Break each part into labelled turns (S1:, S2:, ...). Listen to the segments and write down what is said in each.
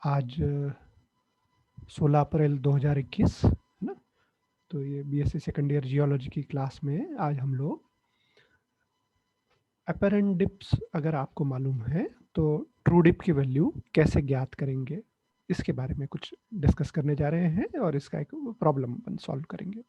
S1: आज 16 अप्रैल 2021 है ना। तो ये बीएससी सेकेंड ईयर जियोलॉजी की क्लास में आज हम लोग अपेरेंट डिप्स अगर आपको मालूम है तो ट्रू डिप की वैल्यू कैसे ज्ञात करेंगे, इसके बारे में कुछ डिस्कस करने जा रहे हैं और इसका एक प्रॉब्लम अपन सॉल्व करेंगे।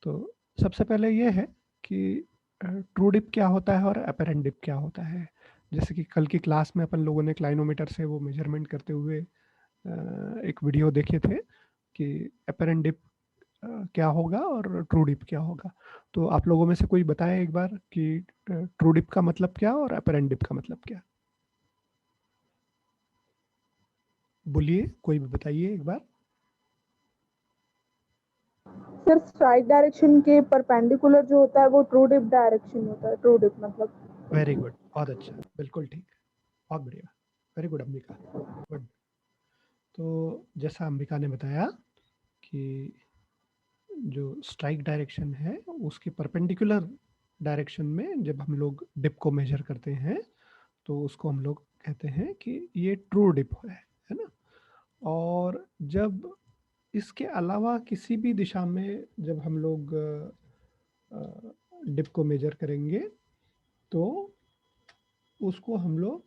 S1: तो सबसे पहले ये है कि ट्रू डिप क्या होता है और अपेरेंट डिप क्या होता है। जैसे कि कल की क्लास में अपन लोगों ने क्लाइनोमीटर से वो मेजरमेंट करते हुए एक वीडियो देखे थे कि अपेरेंट डिप क्या होगा और ट्रू डिप क्या होगा। तो आप लोगों में से कोई बताए एक बार कि ट्रू डिप का मतलब क्या और अपेरेंट डिप का मतलब क्या। बोलिए, कोई भी बताइए एक बार।
S2: सर स्ट्राइक डायरेक्शन के परपेंडिकुलर जो होता है वो ट्रू डिप डायरेक्शन होता है। ट्रू डिप मतलब
S1: वेरी गुड, बहुत अच्छा, बिल्कुल ठीक, बहुत बढ़िया, वेरी गुड अंबिका, गुड। तो जैसा अंबिका ने बताया कि जो स्ट्राइक डायरेक्शन है उसके परपेंडिकुलर डायरेक्शन में जब हम लोग डिप को मेजर करते हैं तो उसको हम लोग कहते हैं कि ये ट्रू डिप है ना। और जब इसके अलावा किसी भी दिशा में जब हम लोग डिप को मेजर करेंगे तो उसको हम लोग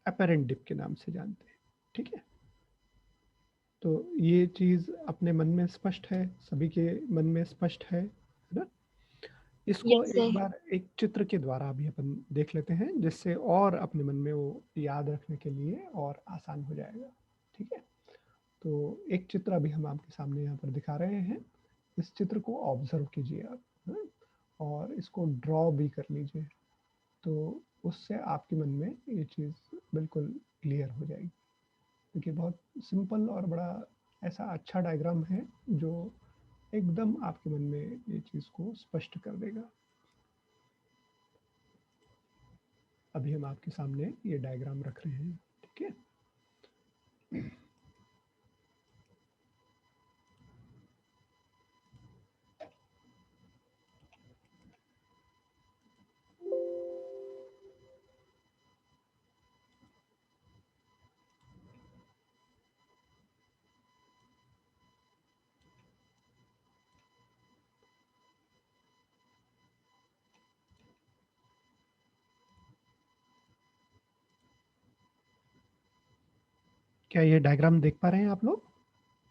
S1: अपेरेंट डिप के नाम से जानते हैं। ठीक है, तो ये चीज़ अपने मन में स्पष्ट है, सभी के मन में स्पष्ट है ना। इसको
S3: यस
S1: एक
S3: सर।
S1: बार एक चित्र के द्वारा भी अपन देख लेते हैं जिससे और अपने मन में वो याद रखने के लिए और आसान हो जाएगा। ठीक है, तो एक चित्र अभी हम आपके सामने यहाँ पर दिखा रहे हैं। इस चित्र को ऑब्जर्व कीजिए आप, हाँ? और इसको ड्रॉ भी कर लीजिए, तो उससे आपके मन में ये चीज़ बिल्कुल क्लियर हो जाएगी। देखिए, बहुत सिंपल और बड़ा ऐसा अच्छा डायग्राम है जो एकदम आपके मन में ये चीज़ को स्पष्ट कर देगा। अभी हम आपके सामने ये डायग्राम रख रहे हैं। ठीक है, क्या ये डायग्राम देख पा रहे हैं आप लोग?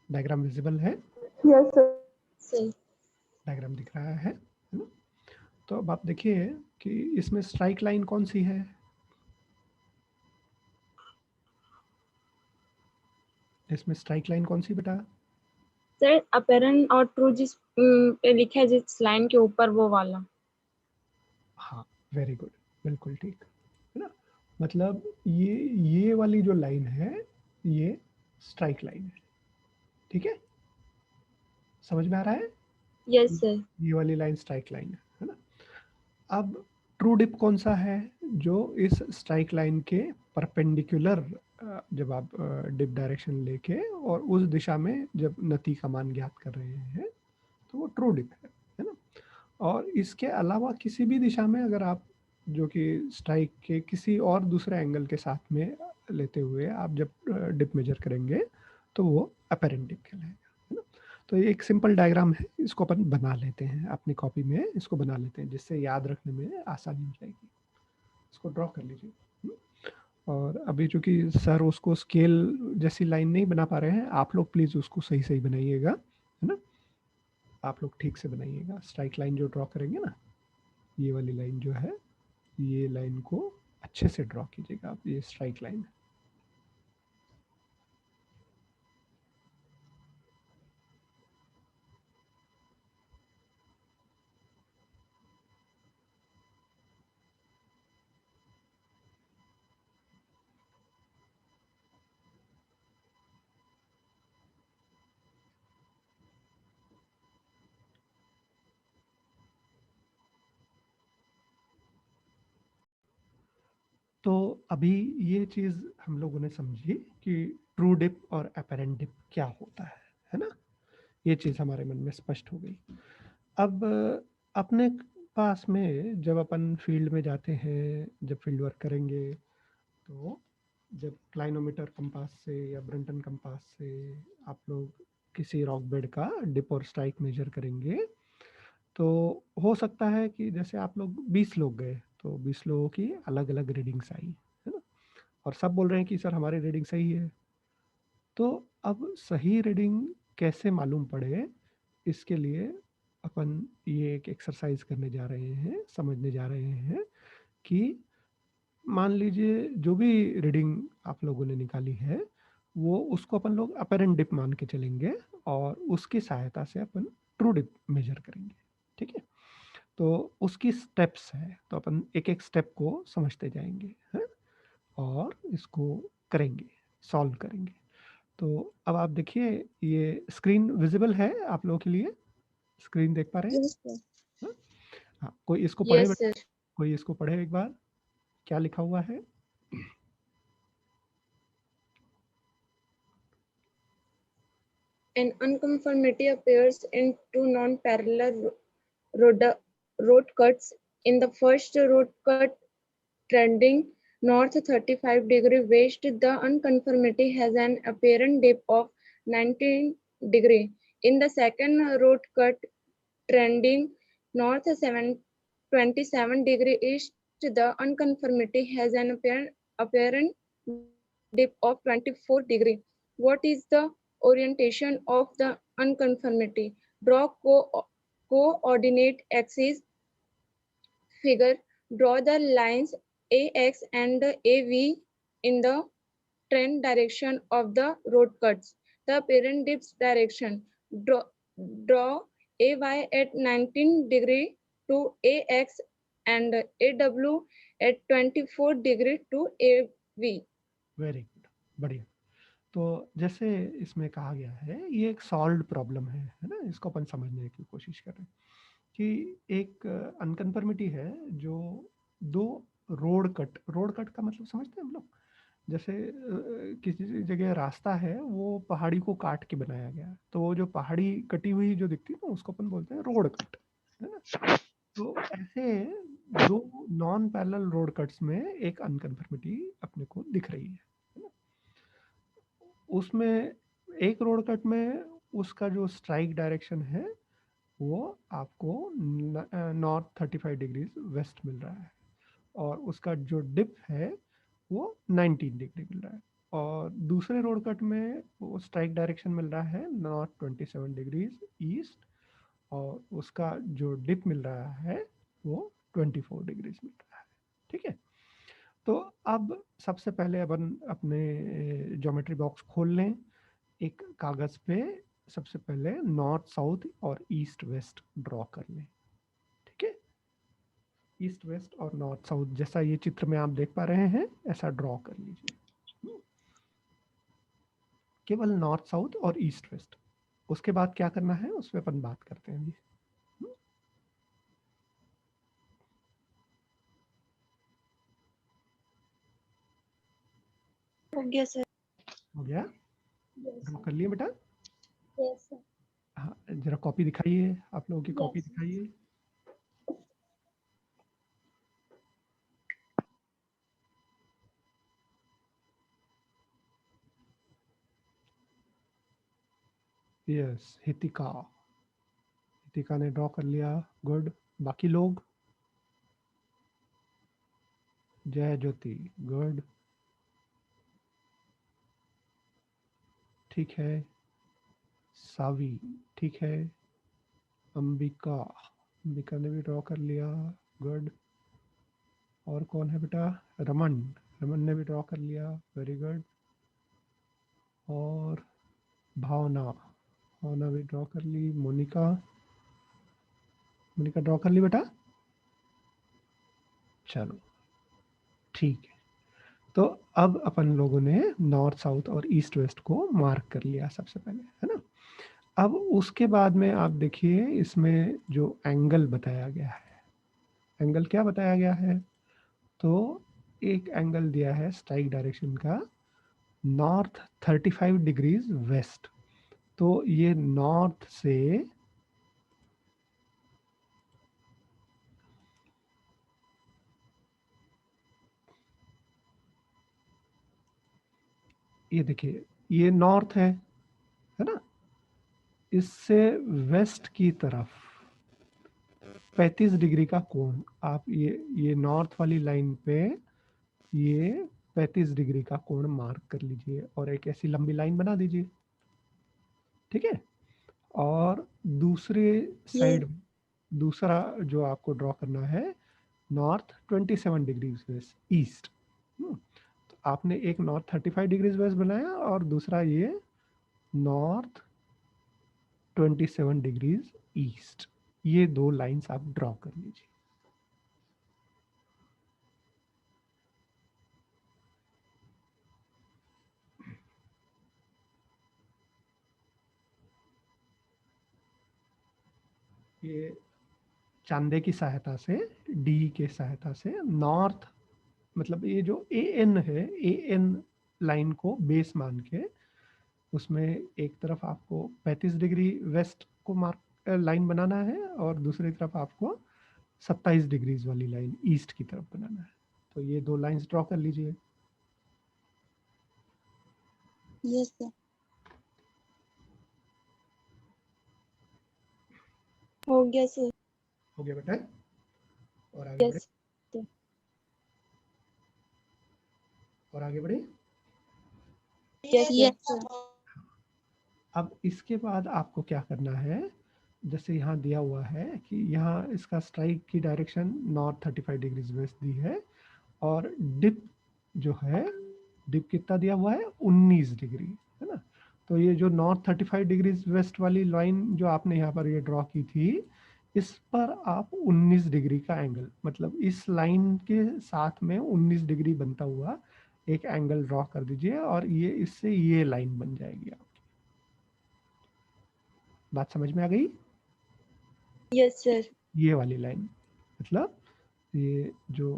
S1: डायग्राम विजिबल है?
S2: Yes sir.
S3: सही।
S1: डायग्राम दिख रहा है ना। तो अब आप देखिए कि इसमें स्ट्राइक लाइन कौन सी है। इसमें स्ट्राइक लाइन कौन सी बेटा?
S3: सर अपेरेंट और ट्रू जिस पे लिखा है जिस लाइन के ऊपर वो वाला।
S1: हाँ, वेरी गुड, बिल्कुल ठीक है ना। मतलब ये वाली जो लाइन है ये स्ट्राइक लाइन है। ठीक है, समझ में आ रहा है?
S3: Yes sir.
S1: ये वाली लाइन स्ट्राइक लाइन है ना। अब ट्रू डिप कौन सा है? जो इस स्ट्राइक लाइन के परपेंडिकुलर, जब आप डिप डायरेक्शन लेके और उस दिशा में जब नति का मान ज्ञात कर रहे हैं तो वो ट्रू डिप है ना। और इसके अलावा किसी भी दिशा में अगर आप जो कि स्ट्राइक के किसी और दूसरे एंगल के साथ में लेते हुए आप जब डिप मेजर करेंगे तो वो अपेरेंट डिप कहलाएगा, है ना। तो ये एक सिंपल डायग्राम है, इसको अपन बना लेते हैं अपनी कॉपी में, इसको बना लेते हैं जिससे याद रखने में आसानी हो जाएगी। इसको ड्रॉ कर लीजिए। और अभी चूंकि सर उसको स्केल जैसी लाइन नहीं बना पा रहे हैं, आप लोग प्लीज उसको सही सही बनाइएगा, है ना। आप लोग ठीक से बनाइएगा। स्ट्राइक लाइन जो ड्रॉ करेंगे ना, ये वाली लाइन जो है, ये लाइन को अच्छे से ड्रॉ कीजिएगा आप। ये स्ट्राइक लाइन है। तो अभी ये चीज हम लोगों ने समझी कि ट्रू डिप और अपेरेंट डिप क्या होता है ना। ये चीज हमारे मन में स्पष्ट हो गई। अब अपने पास में जब अपन फील्ड में जाते हैं, जब फील्ड वर्क करेंगे तो जब क्लाइनोमीटर कंपास से या ब्रंटन कंपास से आप लोग किसी रॉक बेड का डिप और स्ट्राइक मेजर करेंगे, तो हो सकता है कि जैसे आप लोग 20 लोग गए तो 20 लोगों की अलग अलग रीडिंग्स आई, है ना, और सब बोल रहे हैं कि सर हमारी रीडिंग सही है। तो अब सही रीडिंग कैसे मालूम पड़े, इसके लिए अपन ये एक एक्सरसाइज करने जा रहे हैं, समझने जा रहे हैं कि मान लीजिए जो भी रीडिंग आप लोगों ने निकाली है वो उसको अपन लोग अपेरेंट डिप मान के चलेंगे और उसकी सहायता से अपन ट्रू डिप मेजर करेंगे। ठीक है, तो उसकी स्टेप्स है, तो अपन एक एक स्टेप को समझते जाएंगे, है, और इसको करेंगे, सॉल्व करेंगे। तो अब आप देखिए ये स्क्रीन विजिबल है आप लोगों के लिए, स्क्रीन देख पा रहे हैं?
S3: Yes, sir.
S1: हाँ, हाँ, कोई इसको पढ़े
S3: Yes,
S1: बेटा,
S3: sir.
S1: कोई इसको पढ़े एक बार, क्या लिखा हुआ है?
S3: An unconformity appears in two non-parallel road, road cuts. In the first road cut trending north 35° west, the unconformity has an apparent dip of 19°. In the second road cut trending north 27° east, the unconformity has an apparent dip of 24°. What is the orientation of the unconformity? Draw coordinate axis figure. Draw the lines AX and AV in the trend direction of the road cuts. The apparent dips direction. Draw AY at 19° to AX and AW at 24° to AV.
S1: Very good, बढ़िया। तो जैसे इसमें कहा गया है ये एक solved problem है ना, इसको अपन समझने की कोशिश कर रहे हैं कि एक अनकन्फर्मिटी है जो दो रोड कट का मतलब समझते हैं हम लोग, जैसे किसी जगह रास्ता है वो पहाड़ी को काट के बनाया गया है, तो वो जो पहाड़ी कटी हुई जो दिखती है ना उसको अपन बोलते हैं रोड कट, है ना। तो ऐसे दो नॉन पैरेलल रोड कट्स में एक अनकन्फर्मिटी अपने को दिख रही है ना। उसमें एक रोड कट में उसका जो स्ट्राइक डायरेक्शन है वो आपको नॉर्थ 35 डिग्रीज वेस्ट मिल रहा है और उसका जो डिप है वो 19 डिग्री मिल रहा है, और दूसरे रोड कट में वो स्ट्राइक डायरेक्शन मिल रहा है नॉर्थ 27 डिग्रीज ईस्ट और उसका जो डिप मिल रहा है वो 24 डिग्रीज मिल रहा है। ठीक है, तो अब सबसे पहले अपन अपने ज्योमेट्री बॉक्स खोल लें, एक कागज पे सबसे पहले नॉर्थ साउथ और ईस्ट वेस्ट ड्रॉ कर लें। ठीक है, ईस्ट वेस्ट और नॉर्थ साउथ जैसा ये चित्र में आप देख पा रहे हैं ऐसा ड्रॉ कर लीजिए, केवल नॉर्थ साउथ और ईस्ट वेस्ट। उसके बाद क्या करना है उस पर अपन बात करते हैं अभी।
S3: हो गया सर।
S1: हो गया,
S3: Yes,
S1: ड्रॉ कर लिए बेटा?
S3: yes, sir.
S1: हाँ, जरा कॉपी दिखाइए, आप लोगों की कॉपी
S3: Yes.
S1: दिखाइए। यस, हितिका, हितिका ने ड्रॉ कर लिया, गुड। बाकी लोग? जय ज्योति, गुड, ठीक है। सावी, ठीक है। अंबिका, अंबिका ने भी ड्रॉ कर लिया, गुड। और कौन है बेटा? रमन, रमन ने भी ड्रॉ कर लिया, वेरी गुड। और भावना, भावना भी ड्रॉ कर ली। मोनिका, मोनिका ड्रॉ कर ली बेटा? चलो ठीक है, तो अब अपन लोगों ने नॉर्थ साउथ और ईस्ट वेस्ट को मार्क कर लिया सबसे पहले, है ना। अब उसके बाद में आप देखिए इसमें जो एंगल बताया गया है, एंगल क्या बताया गया है, तो एक एंगल दिया है स्ट्राइक डायरेक्शन का नॉर्थ 35 डिग्रीज वेस्ट, तो ये नॉर्थ से ये देखिए, ये नॉर्थ है ना? इससे वेस्ट की तरफ 35 डिग्री का कोण, आप ये नॉर्थ वाली लाइन पे ये 35 डिग्री का कोण मार्क कर लीजिए और एक ऐसी लंबी लाइन बना दीजिए, ठीक है? और दूसरे साइड दूसरा जो आपको ड्रॉ करना है नॉर्थ 27 डिग्रीज वेस्ट ईस्ट। तो आपने एक नॉर्थ 35 डिग्रीज वेस्ट बनाया और दूसरा ये नॉर्थ 27 डिग्रीज ईस्ट। ये दो लाइंस आप ड्रॉ कर लीजिए। ये चांदे की सहायता से, डी के सहायता से नॉर्थ, मतलब ये जो ए एन है, ए एन लाइन को बेस मान के उसमें एक तरफ आपको 35 डिग्री वेस्ट को मार्क लाइन बनाना है और दूसरी तरफ आपको 27 डिग्रीज वाली लाइन ईस्ट की तरफ बनाना है। तो ये दो लाइंस ड्रॉ कर लीजिए।
S3: यस सर, हो गया सर।
S1: हो गया बेटा? और आगे बढ़े,
S3: यस
S1: और आगे बढ़े।
S3: Yes sir.
S1: अब इसके बाद आपको क्या करना है, जैसे यहाँ दिया हुआ है कि यहाँ इसका स्ट्राइक की डायरेक्शन नॉर्थ 35 डिग्रीज वेस्ट दी है और डिप जो है, डिप कितना दिया हुआ है 19 डिग्री, है ना? तो ये जो नॉर्थ 35 डिग्रीज वेस्ट वाली लाइन जो आपने यहाँ पर ये ड्रॉ की थी, इस पर आप 19 डिग्री का एंगल, मतलब इस लाइन के साथ में 19 डिग्री बनता हुआ एक एंगल ड्रॉ कर दीजिए और ये इससे ये लाइन बन जाएगी आपकी। बात समझ में आ गई?
S3: Yes sir.
S1: ये वाली लाइन, मतलब ये जो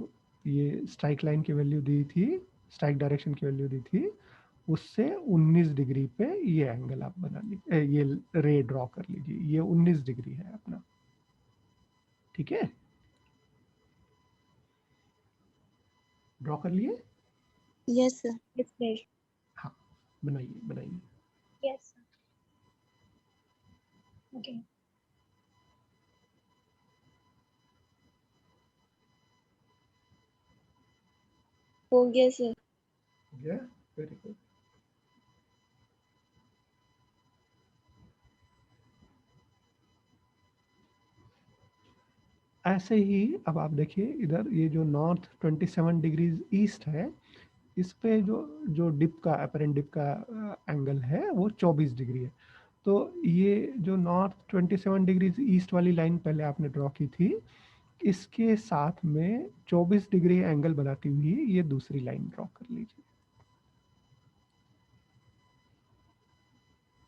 S1: ये स्ट्राइक लाइन की वैल्यू दी थी, स्ट्राइक डायरेक्शन की वैल्यू दी थी, उससे 19 डिग्री पे ये एंगल आप बना लीजिए, ये रे ड्रॉ कर लीजिए। ये 19 डिग्री है अपना, ठीक है? ड्रॉ कर लिए?
S3: Yes sir. Yes sir.
S1: हाँ, बनाइए बनाइए।
S3: Yes sir. ओके। हो गया सर।
S1: हो गया? Very good. ऐसे ही अब आप देखिए इधर ये जो नॉर्थ 27 डिग्रीज ईस्ट है, इस पे जो जो डिप का अपरेंट डिप का एंगल है वो 24 डिग्री है। तो ये जो नॉर्थ 27 डिग्रीज ईस्ट वाली लाइन पहले आपने ड्रॉ की थी, इसके साथ में 24 डिग्री एंगल बनाती हुई ये दूसरी लाइन ड्रॉ कर लीजिए।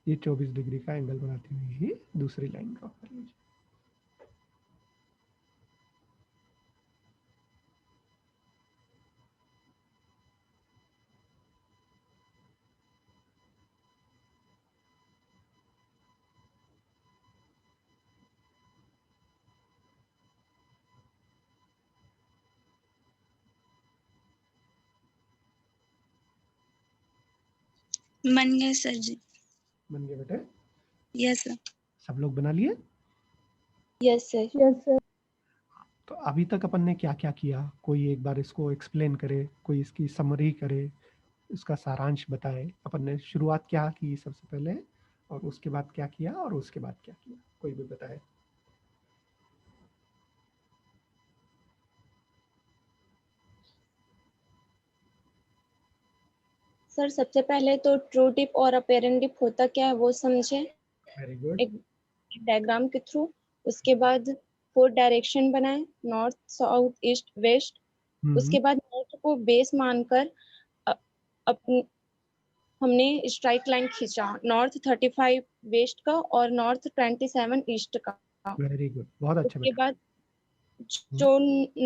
S1: ये 24 डिग्री का एंगल बनाती हुई ही दूसरी लाइन ड्रॉ कर लीजिए।
S3: बन गया सर जी।
S1: बन गया बेटे?
S3: Yes sir.
S1: सब लोग बना लिए?
S3: Yes sir.
S2: Yes sir.
S1: तो अभी तक अपन ने क्या क्या किया, कोई एक बार इसको एक्सप्लेन करे, कोई इसकी समरी करे, इसका सारांश बताए। अपन ने शुरुआत क्या की सबसे पहले, और उसके बाद क्या किया, और उसके बाद क्या किया, कोई भी बताए।
S3: सर सबसे पहले तो ट्रू डिप और अपेरेंट डिप होता क्या है वो समझे
S1: वेरी गुड।
S3: एक डायग्राम के थ्रू। उसके बाद 4 डायरेक्शन बनाए, नॉर्थ साउथ ईस्ट वेस्ट। उसके बाद नॉर्थ को बेस मानकर अ- अपन हमने स्ट्राइक लाइन खींचा, नॉर्थ 35 वेस्ट का और नॉर्थ 27 ईस्ट का।
S1: वेरी गुड, बहुत अच्छा
S3: उसके
S1: बेटा।
S3: बाद जो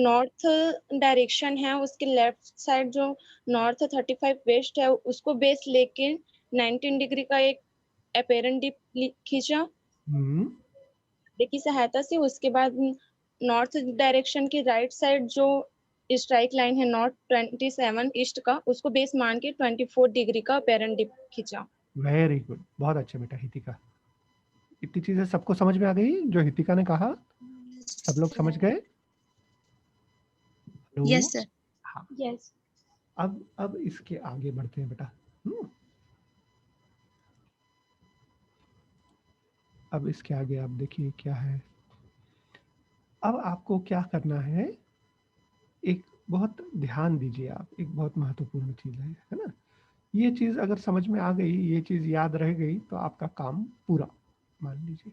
S3: नॉर्थ डायरेक्शन है उसके लेफ्ट साइड जो नॉर्थ 35 वेस्ट है उसको बेस लेके 19 डिग्री का एक अपेरेंट डिप खींचा की सहायता से। उसके बाद नॉर्थ डायरेक्शन की राइट साइड जो स्ट्राइक लाइन है नॉर्थ 27 ईस्ट का, उसको बेस मान के 24 डिग्री का अपेरेंट डिप खींचा।
S1: वेरी गुड, बहुत अच्छे बेटा हितिका। इतनी चीजें सबको समझ में आ गई जो हितिका ने कहा? सब लोग समझ गए? हेलो?
S4: Yes sir.
S1: हाँ,
S3: यस।
S1: अब इसके आगे बढ़ते हैं बेटा। अब इसके आगे आप देखिए क्या है। अब आपको क्या करना है, एक बहुत ध्यान दीजिए आप, एक बहुत महत्वपूर्ण चीज है ना। ये चीज अगर समझ में आ गई, ये चीज याद रह गई तो आपका काम पूरा मान लीजिए।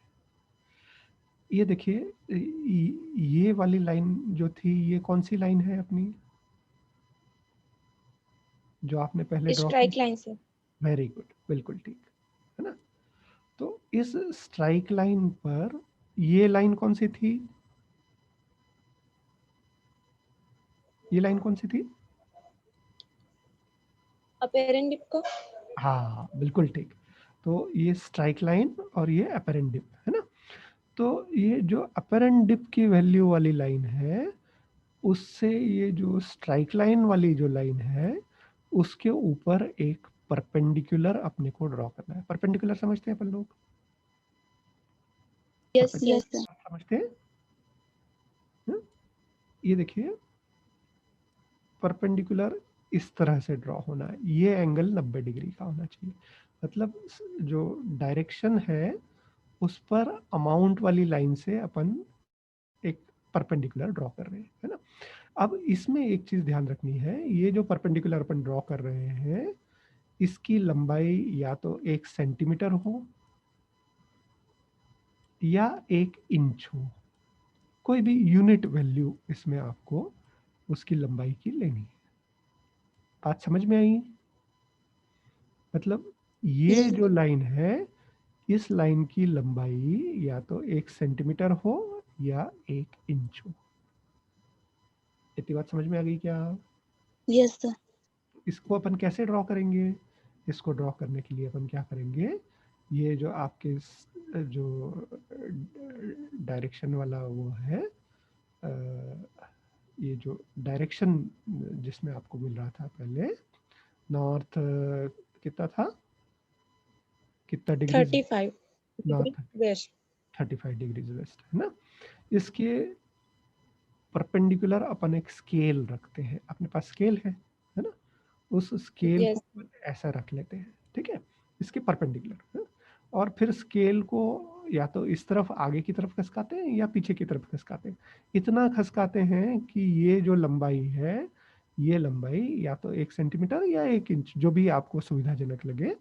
S1: ये देखिए, ये वाली लाइन जो थी, ये कौन सी लाइन है अपनी, जो आपने पहले ड्रॉ की?
S3: स्ट्राइक लाइन से।
S1: वेरी गुड, बिल्कुल ठीक है ना। तो इस स्ट्राइक लाइन पर ये लाइन कौन सी थी? ये लाइन कौन सी थी?
S3: अपेरेंट डिप का।
S1: हाँ बिल्कुल ठीक। तो ये स्ट्राइक लाइन और ये अपेरेंट डिप है ना। तो ये जो अपेरेंट डिप की वैल्यू वाली लाइन है, उससे ये जो स्ट्राइक लाइन वाली जो लाइन है, उसके ऊपर एक परपेंडिकुलर अपने को ड्रॉ करना है। परपेंडिकुलर समझते हैं अपन लोग?
S3: Yes
S4: yes
S3: sir.
S4: सर।
S1: समझते हैं? ये देखिए, परपेंडिकुलर इस तरह से ड्रॉ होना है। ये एंगल 90 डिग्री का होना चाहिए। मतलब जो डायरेक्शन है उस पर अमाउंट वाली लाइन से अपन एक परपेंडिकुलर ड्रॉ कर रहे हैं, है ना। अब इसमें एक चीज ध्यान रखनी है, ये जो परपेंडिकुलर अपन ड्रॉ कर रहे हैं, इसकी लंबाई या तो 1 सेंटीमीटर हो या 1 इंच हो। कोई भी यूनिट वैल्यू इसमें आपको उसकी लंबाई की लेनी है। बात समझ में आई? मतलब ये जो लाइन है, इस लाइन की लंबाई या तो 1 सेंटीमीटर हो या 1 इंच हो। इतनी बात समझ में आ गई क्या?
S4: Yes sir.
S1: इसको अपन कैसे ड्रॉ करेंगे? इसको ड्रॉ करने के लिए अपन क्या करेंगे, ये जो आपके जो डायरेक्शन वाला वो है, ये जो डायरेक्शन जिसमें आपको मिल रहा था पहले, नॉर्थ कितना था, कितना degree?
S3: 35 degree
S1: north
S3: west.
S1: 35 degrees west है ना। इसके परपेंडिकुलर अपन एक स्केल रखते हैं, अपने पास स्केल है ना। उस स्केल को
S3: यस।
S1: अपन ऐसा रख लेते हैं, ठीक है, इसके परपेंडिकुलर है? और फिर स्केल को या तो इस तरफ आगे की तरफ खसकाते हैं या पीछे की तरफ खसकाते हैं। इतना खसकाते हैं कि ये जो लंबाई है, ये लंबाई या तो 1 सेंटीमीटर या 1 इंच, जो भी आपको सुविधाजनक लगे,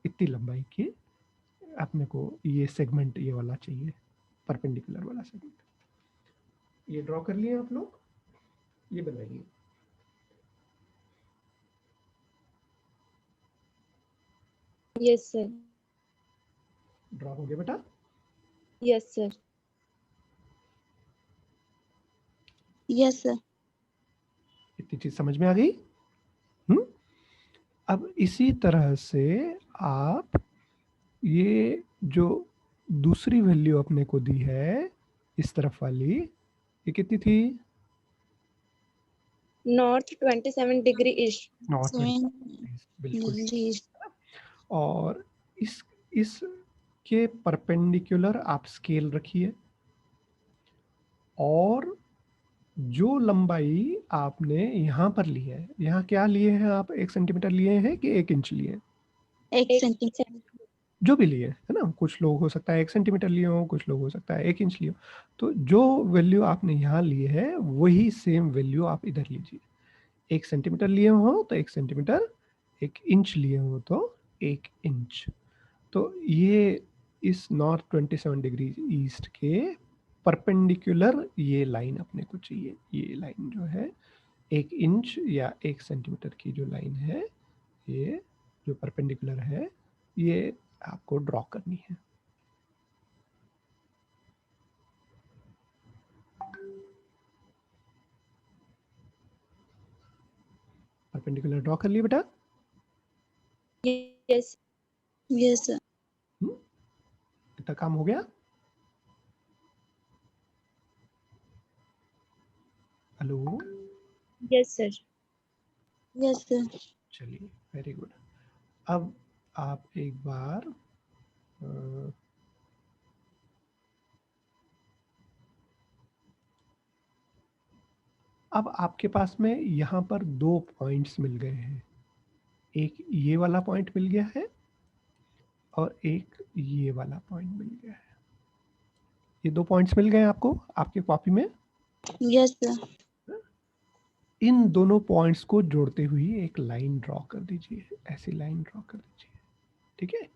S1: इतनी लंबाई की अपने को ये सेगमेंट ये वाला चाहिए, परपेंडिकुलर वाला सेगमेंट। ये ड्रॉ कर लिए आप लोग? ये बनाइए।
S3: Yes sir.
S1: ड्रॉ हो गया बेटा?
S3: Yes sir.
S4: Yes sir.
S1: इतनी चीज समझ में आ गई? अब इसी तरह से आप ये जो दूसरी वैल्यू अपने को दी है इस तरफ वाली, ये कितनी थी?
S3: North 27 degree east.
S1: नॉर्थ में, बिल्कुल।
S4: जी।
S1: और इस के परपेंडिकुलर आप स्केल रखिए, और जो लंबाई आपने यहाँ पर ली है, यहाँ क्या लिए हैं आप? 1 सेंटीमीटर लिए हैं कि 1 इंच लिए हैं?
S4: 1
S3: एक
S4: सेंटीमीटर।
S1: जो भी लिए है ना, कुछ लोग हो सकता है 1 सेंटीमीटर लिए हो, कुछ लोग हो सकता है 1 इंच लिए हो। तो जो वैल्यू आपने यहाँ लिए है वही सेम वैल्यू आप इधर लीजिए। 1 सेंटीमीटर लिए हो तो 1 सेंटीमीटर, 1 इंच लिए हो तो 1 इंच। तो ये इस नॉर्थ 27 डिग्री ईस्ट के परपेंडिकुलर ये लाइन अपने को चाहिए। ये लाइन जो है 1 इंच या 1 सेंटीमीटर की जो लाइन है, ये जो परपेंडिकुलर है, ये आपको ड्रॉ करनी है। परपेंडिकुलर ड्रॉ कर लिए बेटा?
S3: यस।
S4: Yes sir.
S1: इतना काम हो गया? Hello?
S3: Yes, sir.
S4: Yes, sir.
S1: चलिए, वेरी गुड। अब आप एक बार अब आपके पास में यहाँ पर 2 पॉइंट्स मिल गए हैं। एक ये वाला पॉइंट मिल गया है और एक ये वाला पॉइंट मिल गया है। ये 2 पॉइंट्स मिल गए हैं आपको आपके कॉपी में।
S4: Yes, sir.
S1: इन दोनों पॉइंट्स को जोड़ते हुए एक लाइन ड्रॉ कर दीजिए, ऐसी लाइन ड्रॉ कर दीजिए, ठीक है।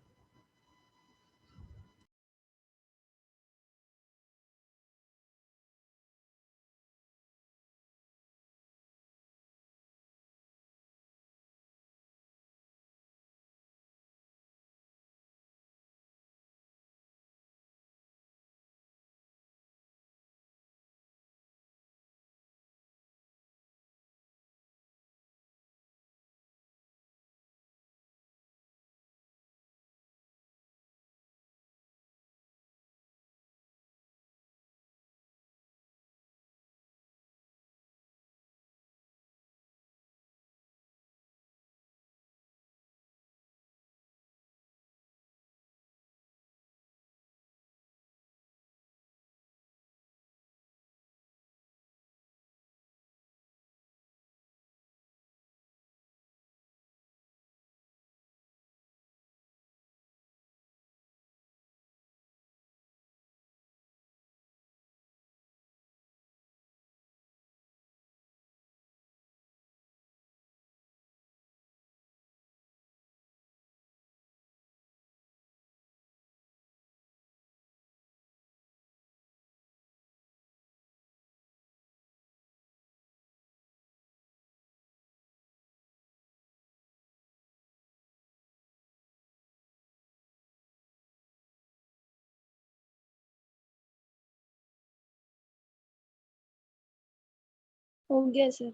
S3: हो गया sir.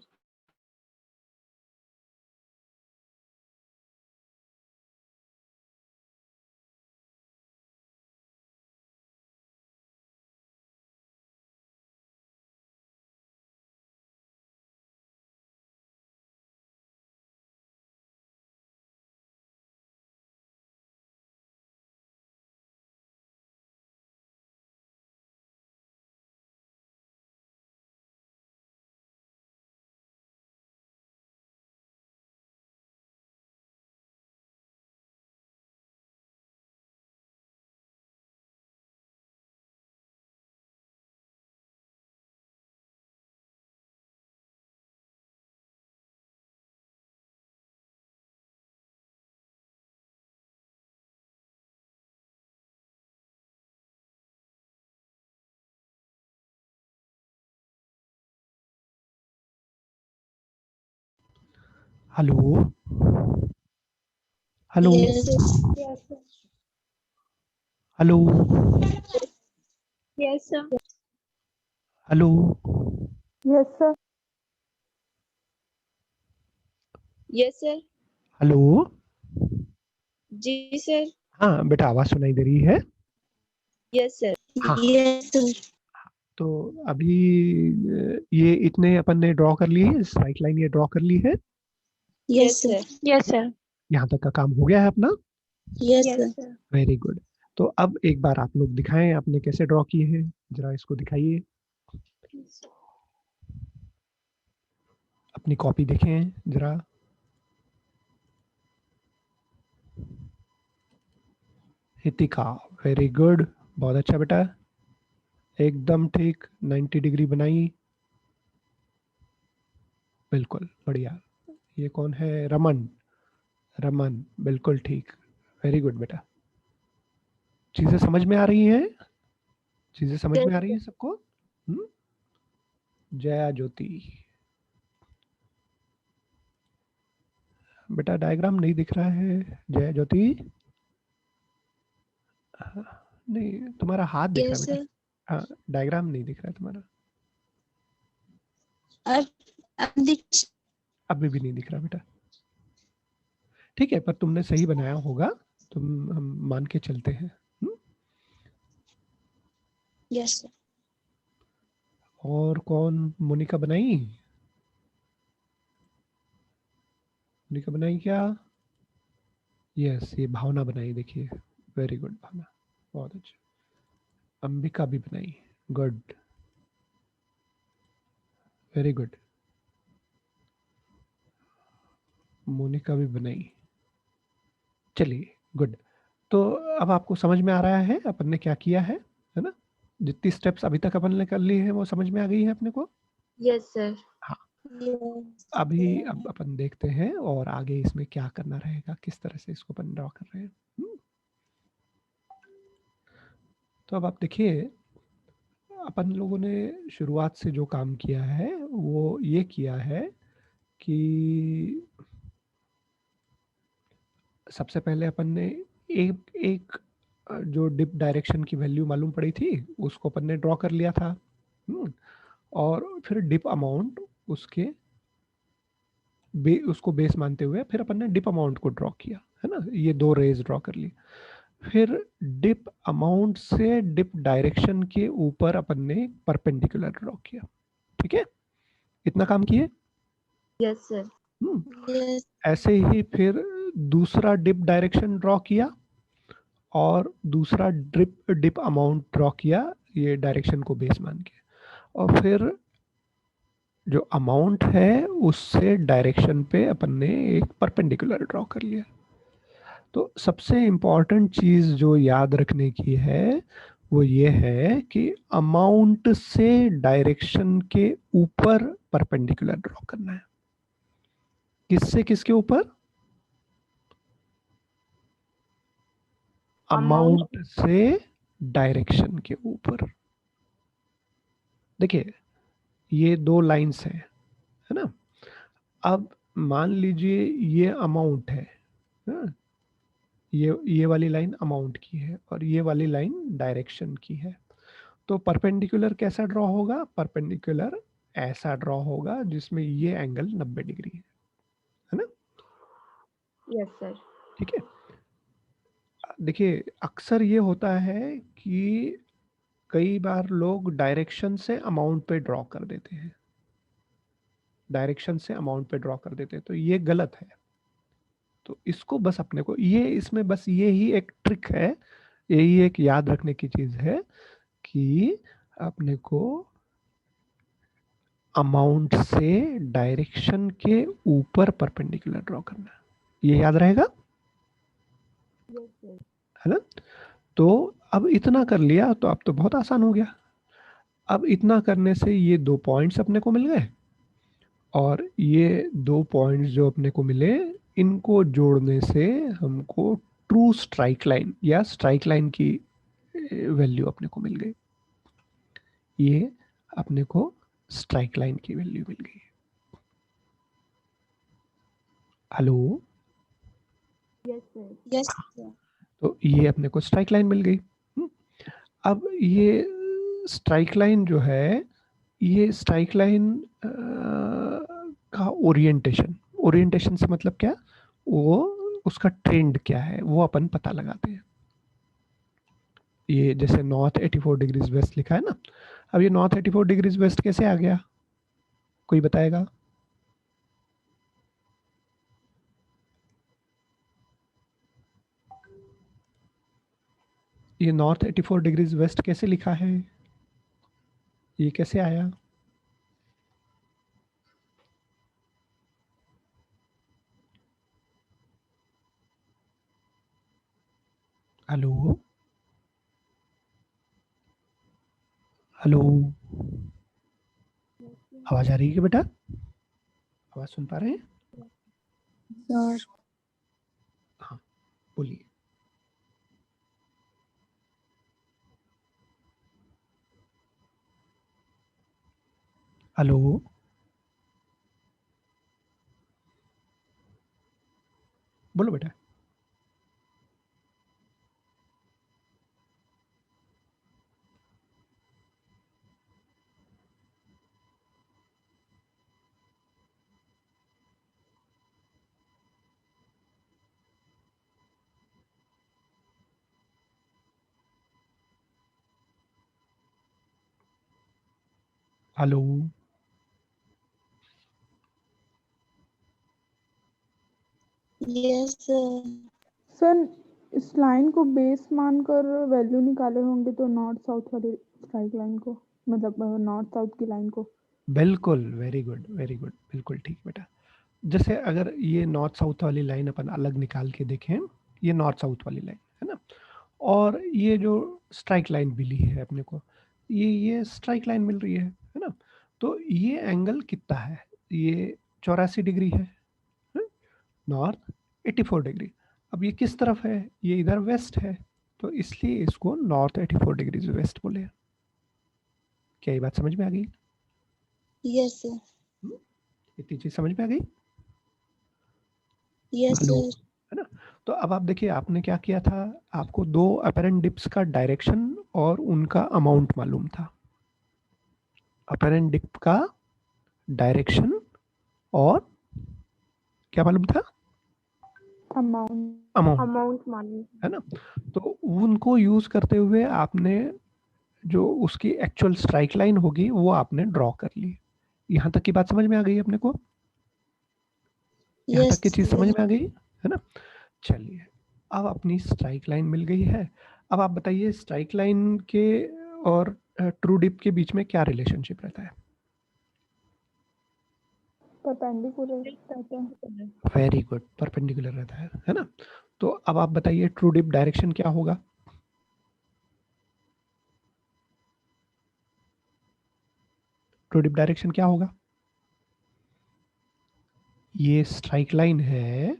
S1: Hello hello
S4: Yes, sir.
S3: Yes, sir.
S1: Hello
S3: Yes, sir.
S1: Hello
S2: Yes, sir.
S3: Yes, sir.
S1: Hello.
S3: जी सर।
S1: हाँ बेटा, आवाज सुनाई दे रही है?
S3: Yes, sir.
S1: हाँ,
S4: Yes, sir.
S1: तो अभी ये इतने अपन ने ड्रॉ कर लिए, स्ट्राइक लाइन ये ड्रॉ कर ली है।
S4: Yes, sir.
S3: Yes, sir.
S1: यहाँ तक का काम हो गया है अपना।
S4: Yes,
S3: Yes,
S4: sir.
S3: sir.
S1: Very good. तो अब एक बार आप लोग दिखाएं आपने कैसे ड्रॉ किए हैं, जरा इसको दिखाइए। अपनी कॉपी देखें जरा। हितिका, वेरी गुड, बहुत अच्छा बेटा, एकदम ठीक, 90 डिग्री बनाई, बिल्कुल बढ़िया। ये कौन है? रमन, रमन बिल्कुल ठीक, वेरी गुड बेटा। चीजें समझ में आ रही हैं? चीजें समझ में आ रही हैं सबको? जया ज्योति, बेटा डायग्राम नहीं दिख रहा है। जया ज्योति, नहीं तुम्हारा हाथ दिख रहा है
S4: Yes,
S1: बेटा।
S4: sir.
S1: हाँ, डायग्राम नहीं दिख रहा है तुम्हारा,
S4: अब दिख
S1: अभी भी नहीं दिख रहा बेटा। ठीक है, पर तुमने सही बनाया होगा, तुम हम मान के चलते हैं।
S4: Yes, sir.
S1: और कौन? मोनिका बनाई? मोनिका बनाई क्या? यस, ये भावना बनाई, देखिए, वेरी गुड भावना, बहुत अच्छा। अंबिका भी बनाई, गुड, वेरी गुड। मोनिका भी बनाई, चलिए गुड। तो अब आपको समझ में आ रहा है अपन ने क्या किया है ना? जितनी स्टेप्स अभी तक अपन ने कर ली है वो समझ में आ गई है अपने को।
S3: Yes, sir.
S1: हाँ,
S4: Yes.
S1: अभी अब अपन देखते हैं और आगे इसमें क्या करना रहेगा, किस तरह से इसको अपन ड्रॉ कर रहे हैं। तो अब आप देखिए, अपन लोगों ने शुरुआत से जो काम किया है वो ये किया है कि सबसे पहले अपन ने एक एक जो डिप डायरेक्शन की वैल्यू मालूम पड़ी थी उसको अपन ने ड्रॉ कर लिया था। और फिर डिप अमाउंट उसके उसको बेस मानते हुए फिर अपन ने डिप अमाउंट को ड्रॉ किया, है ना? ये दो रेज ड्रॉ कर ली। फिर डिप अमाउंट से डिप डायरेक्शन के ऊपर अपन ने परपेंडिकुलर ड्रॉ किया। ठीक है, इतना काम किए।
S3: Yes, sir.
S4: Yes.
S1: ऐसे ही फिर दूसरा डिप डायरेक्शन ड्रॉ किया और दूसरा डिप डिप अमाउंट ड्रॉ किया, ये डायरेक्शन को बेस मान के। और फिर जो अमाउंट है उससे डायरेक्शन पे अपन ने एक परपेंडिकुलर ड्रॉ कर लिया। तो सबसे इम्पॉर्टेंट चीज जो याद रखने की है वो ये है कि अमाउंट से डायरेक्शन के ऊपर परपेंडिकुलर ड्रॉ करना है। किससे किसके ऊपर? अमाउंट से डायरेक्शन के ऊपर। देखिए, ये दो लाइंस हैं, है ना? अब मान लीजिए ये अमाउंट है, हाँ? ये वाली लाइन अमाउंट की है और ये वाली लाइन डायरेक्शन की है। तो परपेंडिकुलर कैसा ड्रॉ होगा? परपेंडिकुलर ऐसा ड्रॉ होगा जिसमें ये एंगल 90 डिग्री है ना?
S3: Yes, sir.
S1: ठीक है, देखिए अक्सर ये होता है कि कई बार लोग डायरेक्शन से अमाउंट पे ड्रॉ कर देते हैं, डायरेक्शन से अमाउंट पे ड्रॉ कर देते हैं, तो ये गलत है। तो इसको बस अपने को ये इसमें बस ये ही एक ट्रिक है, यही एक याद रखने की चीज है कि अपने को अमाउंट से डायरेक्शन के ऊपर परपेंडिकुलर ड्रॉ करना है, ये याद रहेगा,
S3: Yes, sir.
S1: है ना? तो अब इतना कर लिया तो अब तो बहुत आसान हो गया। अब इतना करने से ये दो पॉइंट्स अपने को मिल गए और ये दो पॉइंट्स जो अपने को मिले इनको जोड़ने से हमको ट्रू स्ट्राइक लाइन या स्ट्राइक लाइन की वैल्यू अपने को मिल गई। ये अपने को स्ट्राइक लाइन की वैल्यू मिल गई। Hello?
S3: Yes, sir.
S4: Yes. Sir.
S1: तो ये अपने को स्ट्राइक लाइन मिल गई। अब ये स्ट्राइक लाइन जो है, ये स्ट्राइक लाइन का ओरिएंटेशन, ओरिएंटेशन से मतलब क्या? वो उसका ट्रेंड क्या है वो अपन पता लगाते हैं। ये जैसे नॉर्थ 84 डिग्रीज वेस्ट लिखा है ना, अब ये नॉर्थ 84 डिग्रीज वेस्ट कैसे आ गया, कोई बताएगा? ये नॉर्थ 84 डिग्रीज वेस्ट कैसे लिखा है, ये कैसे आया? हेलो? हेलो? आवाज आ रही है क्या बेटा? आवाज सुन पा रहे हैं?
S4: Sir.
S1: हाँ, बोलिए। हेलो? बोलो बेटा। हेलो?
S4: Yes, sir.
S2: सर इस लाइन को बेस मानकर वैल्यू निकाले होंगे तो नॉर्थ साउथ वाली स्ट्राइक लाइन को, मतलब नॉर्थ साउथ की लाइन को।
S1: बिल्कुल, वेरी गुड, बिल्कुल ठीक बेटा। जैसे अगर ये नॉर्थ साउथ वाली लाइन अपन अलग निकाल के देखें, ये नॉर्थ साउथ वाली लाइन है ना, और ये जो स्ट्राइक लाइन मिली है अपने को, ये स्ट्राइक लाइन मिल रही है ना, तो ये एंगल कितना है, ये 84 डिग्री है, नॉर्थ 84 डिग्री। अब ये किस तरफ है, ये इधर वेस्ट है, तो इसलिए इसको नॉर्थ 84 डिग्री वेस्ट बोले। क्या ये बात समझ में आ गई?
S4: Yes, sir.
S1: इतनी चीज समझ में आ गई?
S4: Yes,
S1: hello,
S4: sir.
S1: है ना? तो अब आप देखिए आपने क्या किया था, आपको दो अपेरेंट डिप्स का डायरेक्शन और उनका अमाउंट मालूम था। अपेरेंट डिप का डायरेक्शन और क्या मालूम था?
S2: अमाउंट।
S1: अमाउंट,
S3: मालूम।
S1: है ना? तो उनको यूज करते हुए आपने जो उसकी एक्चुअल स्ट्राइक लाइन होगी वो आपने ड्रॉ कर ली। यहाँ तक की बात समझ में आ गई अपने को? यहाँ
S4: Yes,
S1: तक की चीज समझ
S4: sir.
S1: में आ गई है ना? चलिए, अब अपनी स्ट्राइक लाइन मिल गई है। अब आप बताइए स्ट्राइक लाइन के और ट्रू डिप के बीच में क्या रिलेशनशिप रहता है?
S2: परपेंडिकुलर रहता है।
S1: वेरी गुड, परपेंडिकुलर रहता है ना? तो अब आप बताइए ट्रू डिप डायरेक्शन क्या होगा? ट्रू डिप डायरेक्शन क्या होगा? ये स्ट्राइक लाइन है,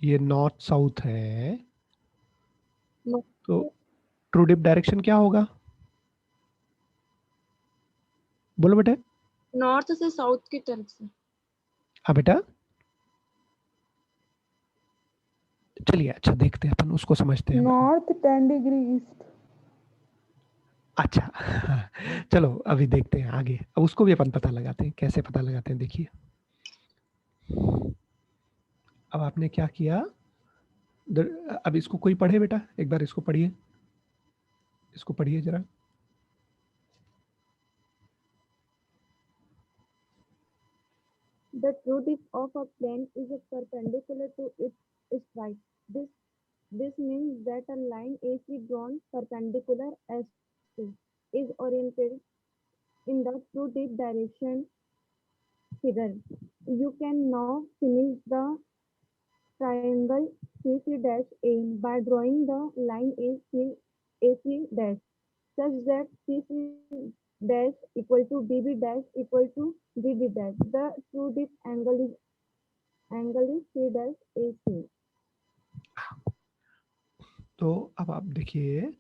S1: ये नॉर्थ साउथ है, तो ट्रू डिप डायरेक्शन क्या होगा? बोलो बेटे।
S3: नॉर्थ से साउथ की तरफ से।
S1: हाँ बेटा, चलिए अच्छा देखते हैं अपन, उसको समझते हैं।
S2: North 10 degree east.
S1: अच्छा चलो अभी देखते हैं आगे, अब उसको भी अपन पता लगाते हैं, कैसे पता लगाते हैं देखिए। अब आपने क्या किया, अब इसको कोई पढ़े बेटा, एक बार इसको पढ़िए, इसको पढ़िए जरा।
S3: The true dip of a plane is perpendicular to its strike. This means that a line AC drawn perpendicular ST is oriented in the true dip direction figure. You can now finish the triangle CC dash A by drawing the line AC dash such that CC dash equal to BB dash equal to DD dash. The true dip angle is C dash AC.
S1: तो अब आप देखिए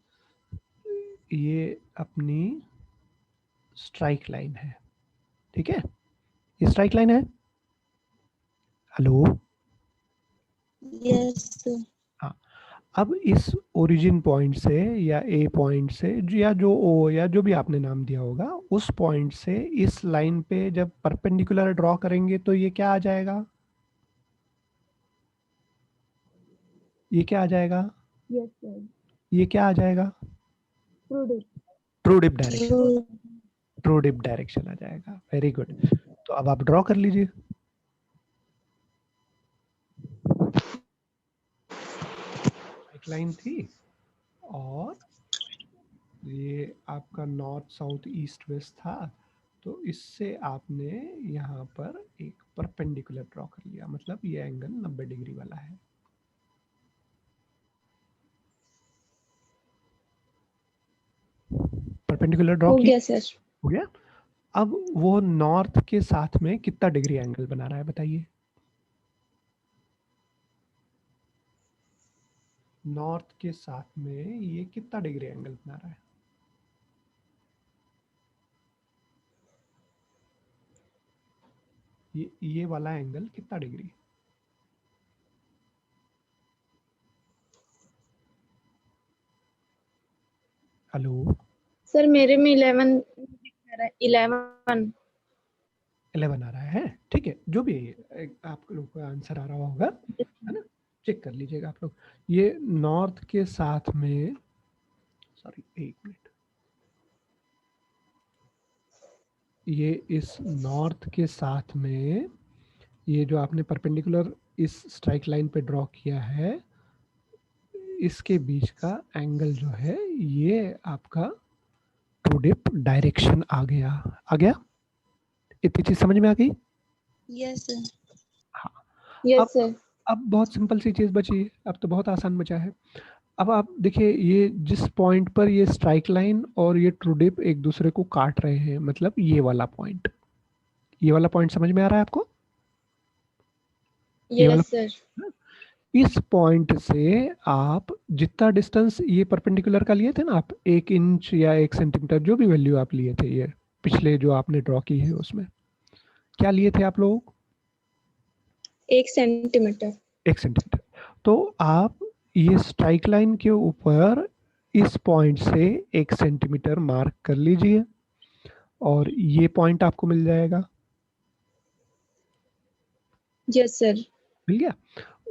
S1: ये अपनी strike line है, ठीक है, ये स्ट्राइक लाइन है। Hello,
S4: Yes, sir.
S1: हाँ, अब इस ओरिजिन पॉइंट से या ए पॉइंट से या जो ओ या जो भी आपने नाम दिया होगा उस पॉइंट से इस लाइन पे जब परपेंडिकुलर ड्रॉ करेंगे तो ये क्या आ जाएगा, ये क्या आ जाएगा,
S3: Yes, sir.
S1: ये क्या आ जाएगा?
S3: True dip.
S1: True dip direction,
S4: True.
S1: True dip direction आ जाएगा। वेरी गुड, तो अब आप ड्रॉ कर लीजिए। एक लाइन थी और ये आपका नॉर्थ साउथ ईस्ट वेस्ट था, तो इससे आपने यहाँ पर एक परपेंडिकुलर ड्रॉ कर लिया, मतलब ये एंगल 90 डिग्री वाला है। परपेंडिकुलर ड्रॉ
S3: हो
S1: किया,
S3: गया सर।
S1: हो गया। अब वो नॉर्थ के साथ में कितना डिग्री एंगल बना रहा है बताइए? नॉर्थ के साथ में ये कितना डिग्री एंगल बना रहा है? ये वाला एंगल कितना डिग्री? हेलो,
S3: सर मेरे में 11 11
S1: 11 आ रहा है, ठीक है, जो भी आप लोग का आंसर आ रहा होगा, है ना, चेक कर लीजिएगा आप लोग। ये नॉर्थ के साथ में, सॉरी एक मिनट, ये इस नॉर्थ के साथ में ये जो आपने परपेंडिकुलर इस स्ट्राइक लाइन पे ड्रॉ किया है, इसके बीच का एंगल जो है ये आपका ट्रू डिप डायरेक्शन आ गया। इतनी चीज समझ में आ गई?
S4: Yes, sir.
S1: हाँ।
S3: Yes,
S1: अब
S3: sir.
S1: अब बहुत सिंपल सी चीज बची है, अब तो बहुत आसान बचा है। अब आप देखिए, ये जिस पॉइंट पर ये स्ट्राइक लाइन और ये ट्रू डिप एक दूसरे को काट रहे हैं, मतलब ये वाला पॉइंट, ये वाला पॉइंट समझ में आ रहा है आपको? ये वाला,
S3: Yes, sir.
S1: इस पॉइंट से आप जितना डिस्टेंस ये परपेंडिकुलर का लिए थे ना आप, 1 इंच या 1 सेंटीमीटर, जो भी वैल्यू आप लिए थे, ये पिछले जो आपने ड्रॉ की है उसमें क्या लिए थे आप लोग?
S3: 1 सेंटीमीटर।
S1: 1 सेंटीमीटर। तो आप ये स्ट्राइक लाइन के ऊपर इस पॉइंट से 1 सेंटीमीटर मार्क कर लीजिए और ये पॉइंट आपको मिल जाएगा।
S3: Yes, sir.
S1: मिल गया?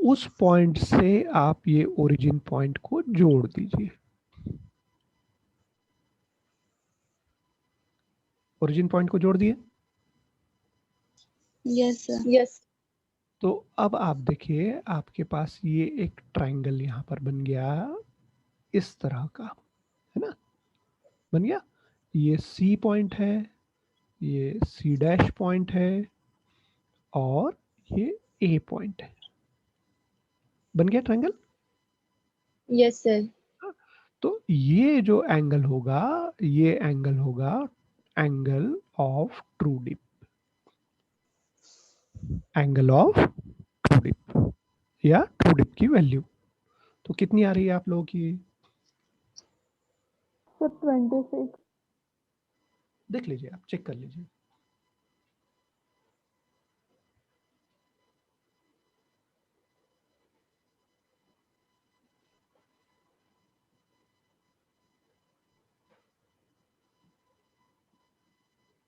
S1: उस पॉइंट से आप ये ओरिजिन पॉइंट को जोड़ दीजिए। ओरिजिन पॉइंट को जोड़ दिए?
S4: Yes, sir.
S3: Yes.
S1: तो अब आप देखिए, आपके पास ये एक ट्रायंगल यहाँ पर बन गया इस तरह का, है ना? बन गया। ये सी पॉइंट है, ये सी डैश पॉइंट है और ये ए पॉइंट है। बन गया ट्रायंगल?
S3: Yes, sir.
S1: तो ये जो एंगल होगा, ये एंगल होगा angle of true dip, angle of true dip या ट्रू डिप की वैल्यू। तो कितनी आ रही है आप लोगों की?
S2: सर 26।
S1: देख लीजिए, आप चेक कर लीजिए।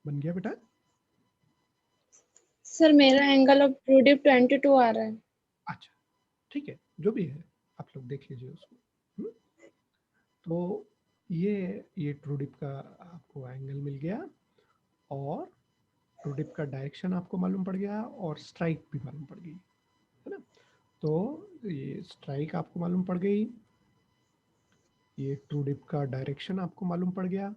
S1: बन गया बेटा?
S3: सर मेरा एंगल ऑफ ट्रू डिप 22 आ रहा है।
S1: अच्छा, ठीक है, जो भी है आप लोग देख लीजिए उसको। तो ये ट्रू डिप का आपको एंगल मिल गया और ट्रू डिप का डायरेक्शन आपको मालूम पड़ गया और स्ट्राइक भी मालूम पड़ गई, है ना? तो ये स्ट्राइक आपको मालूम पड़ गई, ये ट्रू डिप का डायरेक्शन आपको मालूम पड़ गया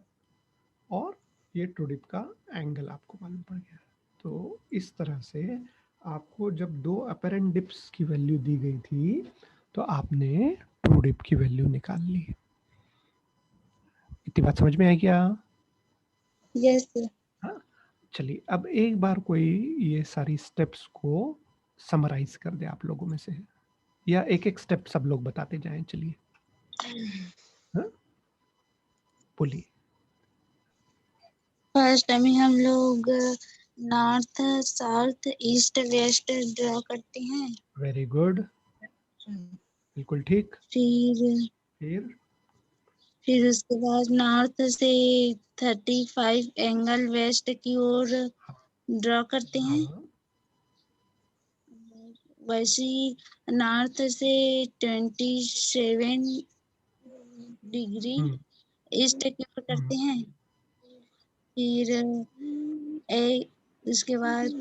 S1: और ये ट्रू डिप का एंगल आपको मालूम पड़ गया। तो इस तरह से आपको जब दो अपरेंट डिप्स की वैल्यू दी गई थी तो आपने ट्रू डिप की वैल्यू निकाल ली। इतनी बात समझ में आई क्या?
S4: Yes, sir.
S1: हाँ, चलिए अब एक बार कोई ये सारी स्टेप्स को समराइज कर दे आप लोगों में से, या एक एक स्टेप सब लोग बताते जाएं। चलिए, हाँ, बोलिए।
S4: फर्स्ट में हम लोग north south east west draw करते हैं।
S1: वेरी गुड, बिल्कुल ठीक।
S4: फिर
S1: फिर
S4: उसके बाद नॉर्थ से 35 एंगल वेस्ट की ओर ड्रॉ करते हैं।
S1: हाँ,
S4: वैसे ही नॉर्थ से 27 डिग्री ईस्ट की ओर करते हैं। फिर उसके बाद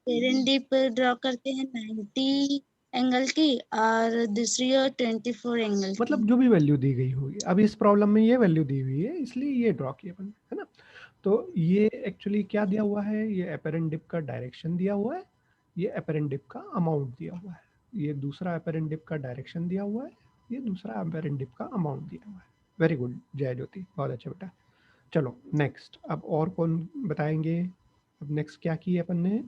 S4: पेरेंट डिप ड्रॉ करते हैं 90 एंगल की और दूसरी ओर 24 एंगल की।
S1: मतलब जो भी वैल्यू दी गई होगी, अब इस प्रॉब्लम में ये वैल्यू दी हुई है इसलिए ये ड्रॉ किया अपन, है ना? तो ये एक्चुअली क्या दिया हुआ है? ये अपरेंट डिप का डायरेक्शन दिया हुआ है, ये अपरेंट डिप का अमाउंट दिया हुआ है, ये दूसरा अपरेंट डिप का डायरेक्शन दिया हुआ है, ये दूसरा अपरेंट डिप का अमाउंट दिया हुआ है। वेरी गुड जय ज्योति, बहुत अच्छा बेटा। चलो नेक्स्ट, अब और कौन बताएंगे? अब नेक्स्ट क्या किए अपन ने?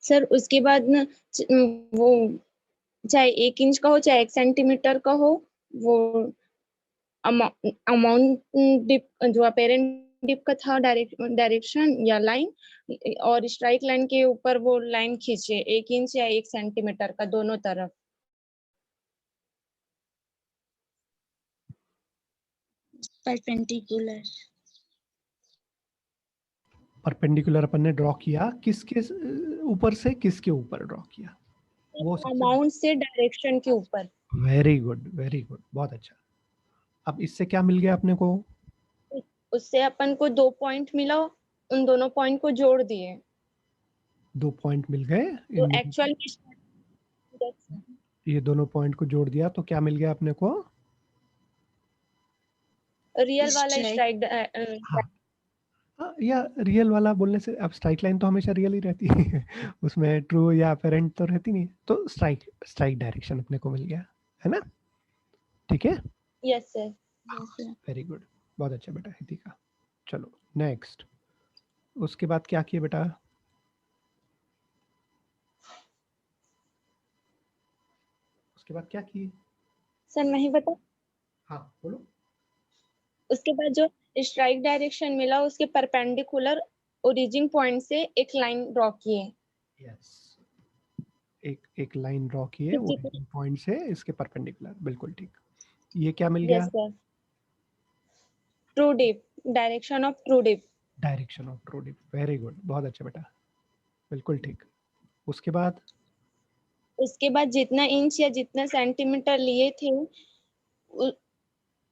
S3: सर उसके बाद ना वो चाहे 1 इंच का हो चाहे 1 सेंटीमीटर का हो, वो अमाउंट डिप जो अपेरेंट डिप का था डायरेक्शन या लाइन, और स्ट्राइक लाइन के ऊपर वो लाइन खींचे 1 इंच या 1 सेंटीमीटर का दोनों तरफ।
S4: परपेंडिकुलर।
S1: परपेंडिकुलर अपन ने ड्रॉ किया, किसके ऊपर से किसके ऊपर ड्रॉ किया? वो
S3: अमाउंट से डायरेक्शन के ऊपर।
S1: वेरी गुड, वेरी गुड, बहुत अच्छा। अब इससे क्या मिल गया अपने को?
S3: उससे अपन को 2 पॉइंट मिला, उन दोनों पॉइंट को जोड़ दिए
S1: 2 पॉइंट मिल गए,
S3: तो
S1: इन
S3: एक्चुअल
S1: ये दोनों पॉइंट को जोड़ दिया तो क्या मिल गया अपने को?
S3: रियल वाला
S4: Strike.
S3: स्ट्राइक
S1: हाँ या रियल वाला बोलने से, अब स्ट्राइक लाइन तो हमेशा रियल ही रहती है उसमें ट्रू या अपेरेंट तो रहती नहीं, तो स्ट्राइक डायरेक्शन अपने को मिल गया, है ना? ठीक है,
S3: yes sir.
S4: Yes, sir.
S1: Very good, बहुत अच्छा बेटा हितिका। चलो नेक्स्ट, उसके बाद क्या किए बेटा? उसके बाद क्या किए?
S3: सर नहीं बता,
S1: हाँ बोलो।
S3: उसके बाद जो स्ट्राइक डायरेक्शन मिला उसके परपेंडिकुलर ओरिजिन पॉइंट से एक लाइन ड्रॉ किए।
S1: यस, एक लाइन ड्रॉ किए
S3: फिर
S1: वो
S3: जितने
S1: पॉइंट से इसके परपेंडिकुलर, बिल्कुल ठीक। ये क्या मिल गया?
S3: Yes sir, true dip, direction of true dip.
S1: Direction of true dip, very good, बहुत अच्छा बेटा, बिल्कुल ठीक। उसके बाद
S3: उसके बाद जितना इंच या जितना सेंटीमीटर लिए थे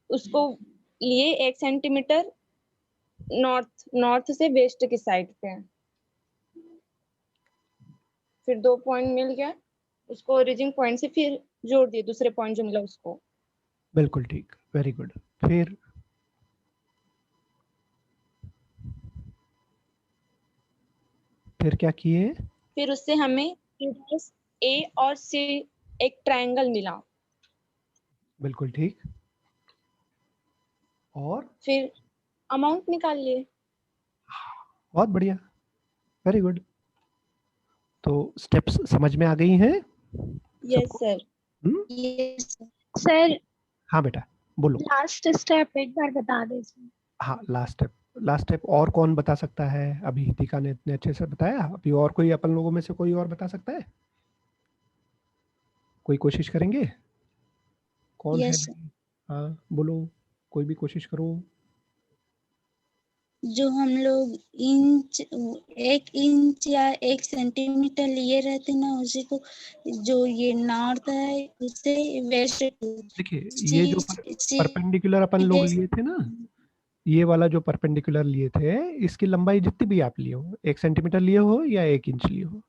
S3: उसको लिए 1 सेंटीमीटर नॉर्थ से वेस्ट की साइड पे, फिर 2 पॉइंट मिल गया, उसको ओरिजिन पॉइंट से फिर जोड़ दिए दूसरे पॉइंट जो मिला उसको।
S1: बिल्कुल ठीक, वेरी गुड। फिर क्या किए?
S3: फिर उससे हमें ए और सी एक ट्रायंगल मिला।
S1: बिल्कुल ठीक, और
S3: फिर अमाउंट निकाल लिए।
S1: बहुत बढ़िया, वेरी गुड। तो स्टेप्स समझ में आ गई हैं
S3: यस
S1: सबको?
S3: सर।
S4: Yes, sir.
S5: सर
S1: हाँ बेटा बोलो।
S5: लास्ट स्टेप एक बार बता दीजिए।
S1: हाँ लास्ट स्टेप और कौन बता सकता है? अभी हितिका ने इतने अच्छे से बताया, अभी और कोई अपन लोगों में से कोई और बता सकता है? कोई कोशिश करेंगे? कौन है?
S4: Yes, sir.
S1: हाँ बोलो, कोई भी कोशिश करो।
S4: जो हम लोग 1 इंच या 1 सेंटीमीटर लिए रहते ना, उसी को जो ये नॉर्थ है उसे वेस्ट
S1: देखिए ये जो परपेंडिकुलर अपन लोग
S4: सीधे
S1: लिए थे ना, ये वाला जो परपेंडिकुलर लिए थे, इसकी लंबाई जितनी भी आप लिए हो, 1 सेंटीमीटर लिए हो या 1 इंच लिए हो,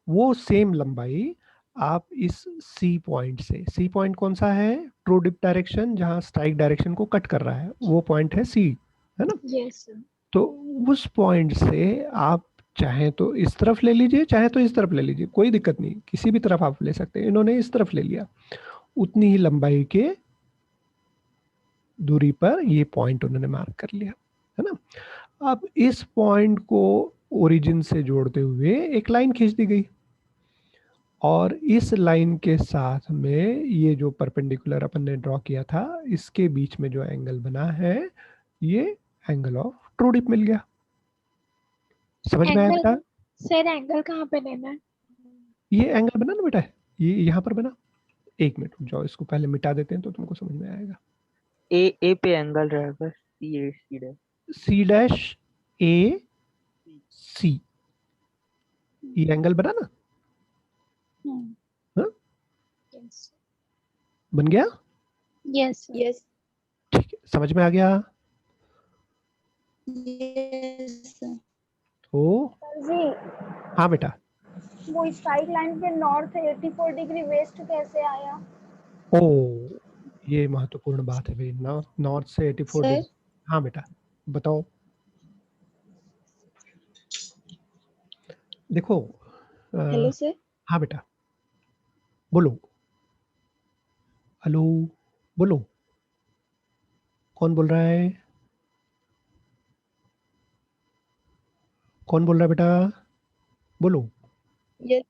S1: वो सेम लंबाई आप इस सी पॉइंट से, सी पॉइंट कौन सा है? ट्रू डिप डायरेक्शन, जहां स्ट्राइक डायरेक्शन को कट कर रहा है, वो पॉइंट है सी, है ना?
S5: Yes sir.
S1: तो उस पॉइंट से आप चाहे तो इस तरफ ले लीजिए, चाहे तो इस तरफ ले लीजिए, कोई दिक्कत नहीं, किसी भी तरफ आप ले सकते हैं। इन्होंने इस तरफ ले लिया, उतनी ही लंबाई के दूरी पर ये पॉइंट उन्होंने मार्क कर लिया, है ना? अब इस पॉइंट को ओरिजिन से जोड़ते हुए एक लाइन खींच दी गई, और इस लाइन के साथ में ये जो परपेंडिकुलर अपन ने ड्रॉ किया था, इसके बीच में जो एंगल बना है, ये एंगल ऑफ ट्रू डिप मिल गया। समझ में आया
S5: एंगल
S1: बेटा?
S5: सर, एंगल कहाँ पे लेना है?
S1: ये एंगल बना ना बेटा, ये यहाँ पर बना। एक मिनट रुक जाओ, इसको पहले मिटा देते हैं तो तुमको समझ में आएगा।
S6: ए पे एंगल रहेगा,
S1: सी डैश ए सी, ये एंगल बना ना? हाँ?
S5: यस
S1: बन गया?
S5: यस
S3: यस
S1: ठीक है, समझ में आ गया?
S4: Yes, sir.
S1: तो
S5: जी,
S1: हाँ बेटा,
S5: वो स्ट्राइक लाइन पे नॉर्थ 84 डिग्री वेस्ट कैसे आया?
S1: ओ ये महत्वपूर्ण बात है भाई, नॉर्थ से 84
S3: सर।
S1: डिग्री। हाँ बेटा बताओ। देखो
S3: हेलो सर।
S1: हाँ बेटा बोलो, हेलो बोलो, कौन बोल रहा है? कौन बोल रहा है बेटा? बोलो।
S3: यस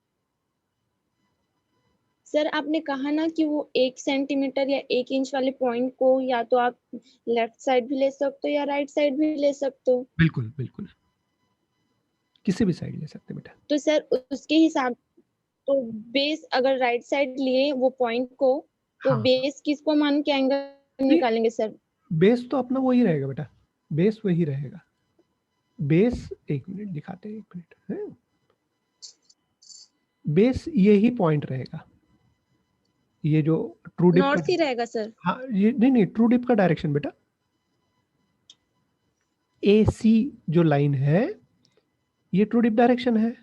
S3: सर, आपने कहा ना कि वो 1 सेंटीमीटर या 1 इंच वाले पॉइंट को या तो आप लेफ्ट साइड भी ले सकते हो या राइट साइड भी ले सकते हो।
S1: बिल्कुल बिल्कुल, किसी भी साइड ले सकते बेटा।
S3: तो सर उसके हिसाब, तो बेस अगर राइट साइड लिए वो पॉइंट को, तो
S1: हाँ
S3: बेस किसको मान के एंगल निकालेंगे सर?
S1: बेस तो अपना वही रहेगा बेटा, बेस वही रहेगा। बेस एक मिनट दिखाते हैं, 1 मिनट है, बेस यही पॉइंट रहेगा, ये जो ट्रू डिप
S3: नॉर्थ ही
S1: का,
S3: रहेगा सर।
S1: हाँ ये नहीं ट्रू डिप का डायरेक्शन बेटा, AC जो लाइन है ये ट्रू डिप डायरेक्शन है,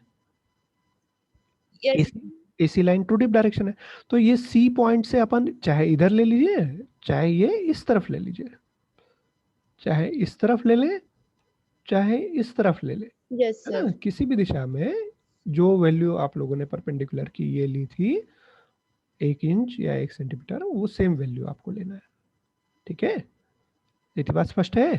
S3: Yes.
S1: AC line true dip direction है। तो ये C पॉइंट से अपन चाहे इधर ले लीजिए, चाहे ये इस तरफ ले लीजिए, चाहे इस तरफ ले लें, चाहे इस तरफ ले लें,
S3: Yes,
S1: है
S3: sir.
S1: ना, किसी भी दिशा में जो वैल्यू आप लोगों ने परपेंडिकुलर की ये ली थी 1 इंच या 1 सेंटीमीटर, वो सेम वैल्यू आपको लेना है। ठीक है, इतनी बात स्पष्ट है?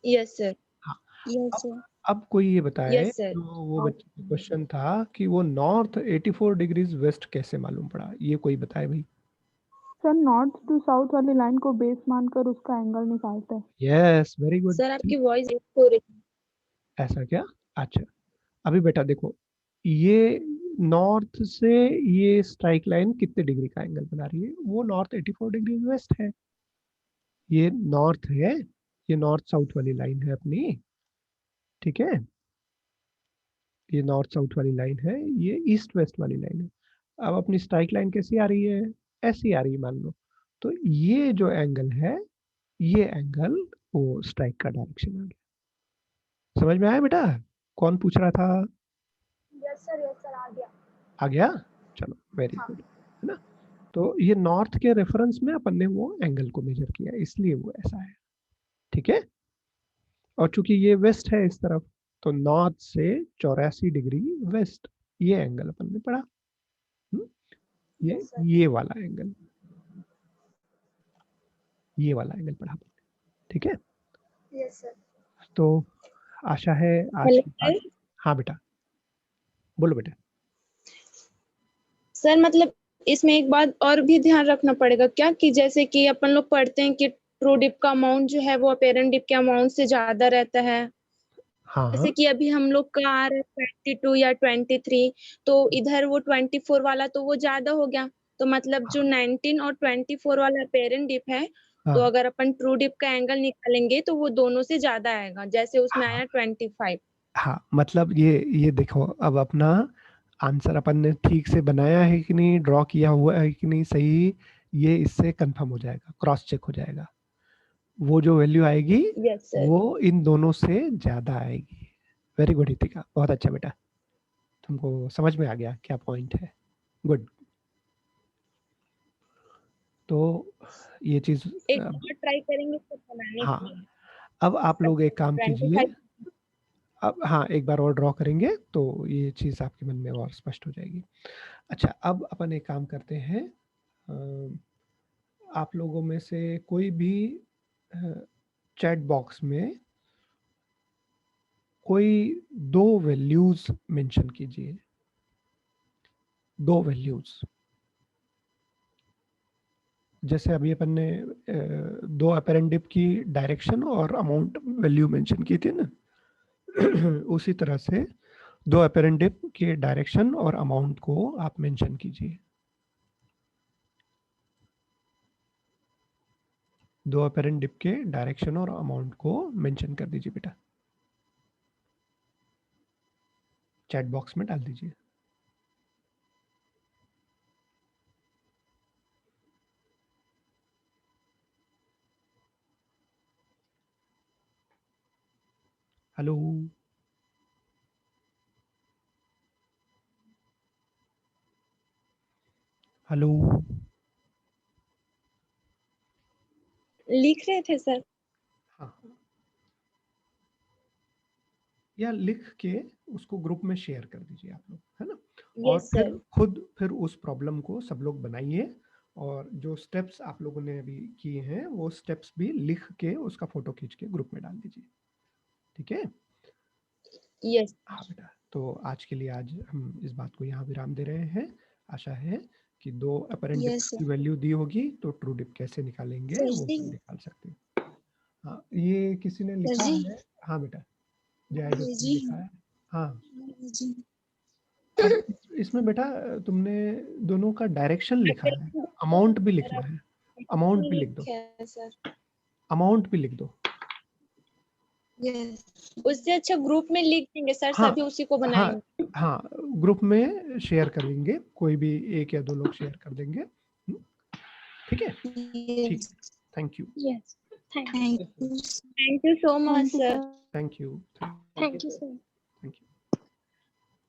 S3: Yes, sir.
S1: हाँ।
S4: Yes, sir.
S1: अब कोई ये बताए,
S3: Yes, sir.
S1: जो वो बच्चे का क्वेश्चन था कि वो नॉर्थ 84 डिग्रीज वेस्ट कैसे मालूम पड़ा, ये कोई बताए भाई।
S2: सर नॉर्थ टू साउथ वाली लाइन को बेस मानकर उसका एंगल निकालते हैं।
S1: Yes, very good.
S3: Sir, आपकी वॉइस हो रही है।
S1: ऐसा क्या? अच्छा, अभी बेटा देखो, ये नॉर्थ से ये स्ट्राइक लाइन कितने डिग्री का एंगल बना रही है? वो नॉर्थ 84 डिग्री वेस्ट है। ये नॉर्थ है, ये नॉर्थ साउथ वाली लाइन है अपनी, ठीक है, ये नॉर्थ साउथ वाली लाइन है, ये ईस्ट वेस्ट वाली लाइन है। अब अपनी स्ट्राइक लाइन कैसी आ रही है? ऐसी आ रही है मान लो। तो ये जो एंगल है, ये एंगल वो स्ट्राइक का डायरेक्शन आ गया। समझ में आया बेटा? कौन पूछ रहा था?
S5: यस सर आ गया।
S1: आ गया? चलो वेरी गुड, है ना। तो ये नॉर्थ के रेफरेंस में अपन ने वो एंगल को मेजर किया, इसलिए वो ऐसा है। ठीक है, और चूंकि ये वेस्ट है इस तरफ, तो नॉर्थ से 84 डिग्री वेस्ट ये एंगल अपन ने पढ़ा। ये वाला एंगल, ये वाला एंगल पढ़ा अपन ने। ठीक है,
S5: यस सर।
S1: तो आशा है आज
S3: Hello,
S1: की बात।
S3: sir.
S1: हाँ बेटा, बोलो बेटा।
S3: सर मतलब इसमें एक बात और भी ध्यान रखना पड़ेगा क्या, कि जैसे कि अपन लोग पढ़ते हैं कि ट्रू डिप का अमाउंट जो है वो अपेरेंट डिप के अमाउंट से ज्यादा रहता है।
S1: हाँ
S3: जैसे कि अभी हम लोग का आ रहा है 22 या 23, तो इधर वो 24 वाला तो वो ज्यादा हो गया। तो मतलब जो 19 और 24 वाला अपेरेंट डिप है, तो
S1: हाँ
S3: अगर अपन ट्रू डिप का एंगल निकालेंगे तो वो दोनों से ज्यादा आएगा, जैसे उसमें आया 25।
S1: हाँ, मतलब ये देखो, अब अपना आंसर अपन ने ठीक से बनाया है कि नहीं, ड्रॉ किया हुआ है कि नहीं सही, ये इससे कंफर्म हो जाएगा, क्रॉस चेक हो जाएगा। वो जो वैल्यू आएगी
S3: यस सर।
S1: वो इन दोनों से ज्यादा आएगी। वेरी गुड हितिका, बहुत अच्छा बेटा, तुमको समझ में आ गया क्या पॉइंट है। गुड। तो ये चीज,
S3: एक और ट्राई करेंगे तो बनाने
S1: हाँ,
S3: के लिए।
S1: अब आप लोग एक काम कीजिए,
S3: 25।
S1: अब हाँ एक बार और ड्रॉ करेंगे तो ये चीज़ आपके मन में और स्पष्ट हो जाएगी। अच्छा, अब अपन एक काम करते हैं, आप लोगों में से कोई भी चैट बॉक्स में कोई 2 वैल्यूज मेंशन कीजिए, 2 वैल्यूज। जैसे अभी अपन ने 2 अपेरेंट डिप की डायरेक्शन और अमाउंट वैल्यू मेंशन की थी ना, उसी तरह से 2 अपेरेंट डिप के डायरेक्शन और अमाउंट को आप मेंशन कीजिए। 2 अपेरेंट डिप के डायरेक्शन और अमाउंट को मेंशन कर दीजिए बेटा, चैट बॉक्स में डाल दीजिए। हेलो, हेलो,
S3: लिख रहे थे सर।
S1: हाँ, या लिख के उसको ग्रुप में शेयर कर दीजिए आप लोग, है ना। और
S3: यस सर।
S1: फिर उस प्रॉब्लम को सब लोग बनाइए, और जो स्टेप्स आप लोगों ने अभी किए हैं वो स्टेप्स भी लिख के उसका फोटो खींच के ग्रुप में डाल दीजिए। ठीक है?
S3: यस।
S1: हाँ बेटा, तो आज के लिए आज हम इस बात को यहाँ विराम दे रहे हैं। आशा है कि 2 अपेरेंट डिप
S4: Yes, sir.
S1: की वैल्यू दी होगी तो ट्रू डिप कैसे निकालेंगे
S4: Sir
S1: वो
S4: जी,
S1: भी निकाल सकते हैं। हाँ, ये किसी ने
S4: सर
S1: लिखा
S4: जी,
S1: है? हाँ बेटा, जय
S4: जी,
S1: लिखा है। हाँ,
S4: जी,
S1: अब इसमें बेटा तुमने दोनों का डायरेक्शन लिखा है, अमाउंट भी लिखना है, अमाउंट भी लिख दो,
S3: सर
S1: अमाउंट भी लिख दो।
S4: yes,
S3: उससे अच्छा ग्रुप में लिख देंगे सर,
S1: हाँ
S3: सभी उसी को
S1: हाँ
S3: बनाएंगे।
S1: हाँ, ग्रुप में शेयर कर देंगे, कोई भी 1 या 2 लोग शेयर कर देंगे। ठीक है, ठीक,
S4: yes,
S1: thank you.
S3: Yes.
S4: Thank you.
S3: Thank you so much,
S2: Thank you,
S3: sir.
S2: sir.
S1: Thank you.
S5: Thank you, sir.